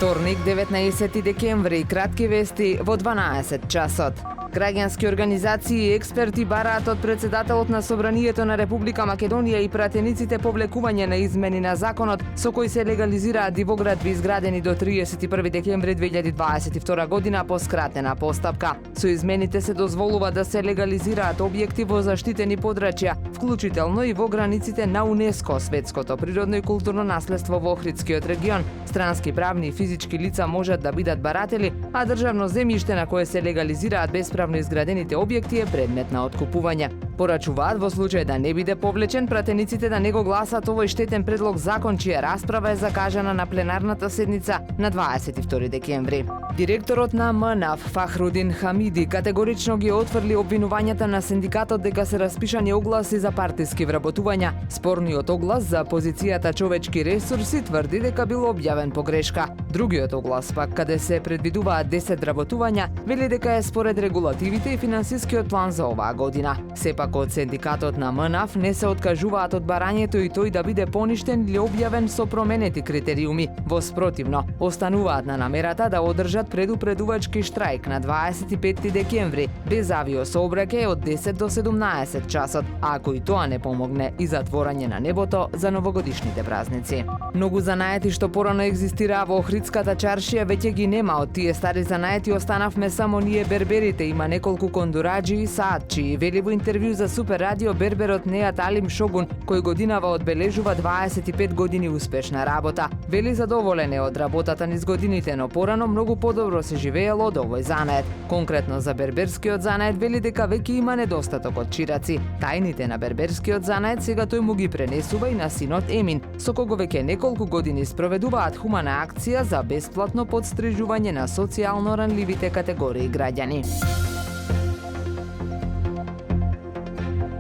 Вторник, 19 декември, кратки вести во 12 часот. Граѓански организации и експерти бараат од председателот на Собранието на Република Македонија и пратениците повлекување на измени на законот со кој се легализираат дивоградби изградени до 31 декември 2022 година по скратена постапка. Со измените се дозволува да се легализираат објекти во заштитени подрачја, вклучително и во границите на УНЕСКО, светското природно и културно наследство во Охридскиот регион. Странски правни и физички лица можат да бидат баратели, а државно земјиште на кое се легализираат bespravно изградените објекти е предмет на откупување. Порачуваат во случај да не биде повлечен, пратениците да не го гласат овој штетен предлог закон, чија расправа е закажана на пленарната седница на 22 декември. Директорот на МНАФ Фахрудин Хамиди категорично ги отфрли обвинувањата на синдикатот дека се распишани огласи за партиски вработувања. Спорниот оглас за позицијата човечки ресурси тврди дека бил објавен погрешка. Другиот оглас пак, каде се предвидуваат 10 вработувања, вели дека е според регулативите и финансискиот план за оваа година. Сепак од синдикатот на МНАФ не се откажуваат од барањето и тој да биде поништен или објавен со променети критериуми. Воспротивно, остануваат на намерата да одржат предупредувачки штрајк на 25 декември, без авиосообраќај од 10 до 17 часот, а ако и тоа не помогне, и затворање на небото за новогодишните празници. Многу занаети што порано екзистираа во Охридската чаршија веќе ги нема. Од тие стари занаети останавме само ние берберите. Има неколку кондураџи и саатчи. Вели во интервју за Супер радио берберот Неат Алим Шогун, кој годинава одбележува 25 години успешна работа. Вели задоволен е од работата низ годините, но порано многу подобро се живеело од овој занает. Конкретно за берберскиот занает вели дека веќе има недостаток од чираци. Тајните на берберскиот занает сега тој му ги пренесува и на синот Емин, со кого веќе неколку години спроведуваат хумана акција за бесплатно подстрижување на социјално ранливите категории граѓани.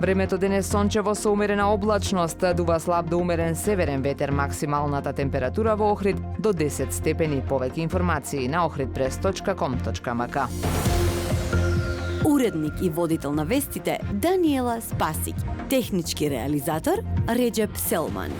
Времето денес сончево со умерена облачност, дува слаб до умерен северен ветер, максималната температура во Охрид до 10 степени. Повеќе информации на ohridpress.com.mk. Уредник и водител на вестите Даниела Спасик. Технички реализатор Реджеп Селман.